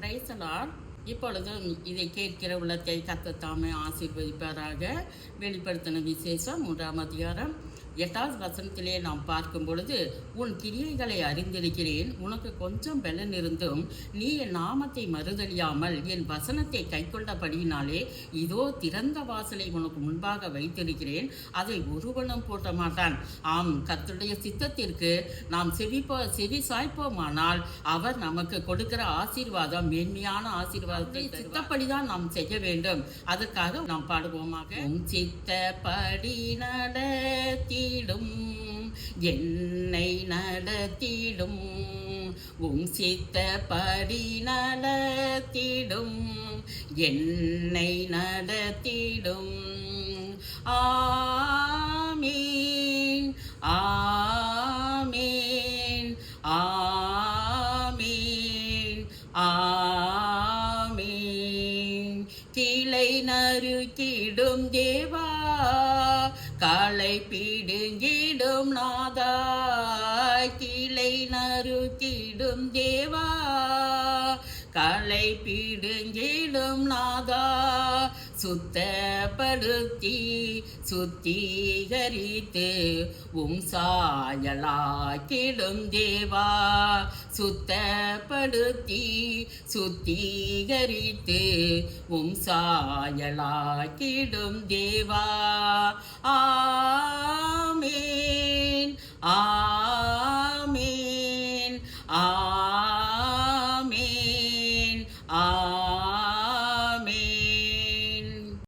Price Lord. இப்பொழுதும் இதை கேட்கிற உள்ளத்தை கர்த்தர் தாமே ஆசீர்வதிப்பாராக. வெளிப்படுத்தின விசேஷம் 3ஆம் அதிகாரம் 8வது வசனத்திலே நாம் பார்க்கும் பொழுது, உன் கிரியைகளை அறிந்திருக்கிறேன், உனக்கு கொஞ்சம் பலன் இருந்தும் நீ என் நாமத்தை மறுதலியாமல் என் வசனத்தை கைக்கொண்டபடியினாலே இதோ திறந்த வாசலை உனக்கு முன்பாக வைத்திருக்கிறேன், அதை ஒருவனும் பூட்ட மாட்டான். ஆம், கர்த்தருடைய சித்தத்திற்கு நாம் செவி சாய்ப்போமானால் அவர் நமக்கு கொடுக்கிற ஆசீர்வாதம் மேன்மையான ஆசீர்வாதத்தை சித்தப்படிதான் நாம் செய்ய வேண்டும். அதற்காக நாம் பாடுவோமாக. சித்தப்படி நடத்திடும் என்னை நடத்திடும், உம் சித்தப்படி நடத்திடும் என்னை நடத்திடும். ஆமீன் ஆமீன் ஆமீன் ஆமீன். கிளை நறுக்கிடும் தேவா, காலை பிடுங்கிடும் நாதா, கிளை நறுக்கிடும் தேவா, காலை பிடுங்கிடும் நாதா, சுத்தப்படுத்தி சுத்திகரித்து உம் சாயலாக்கிடும் தேவா, சுத்தப்படுத்தி சுத்திகரித்து உம் சாயலாக்கிடும் தேவா.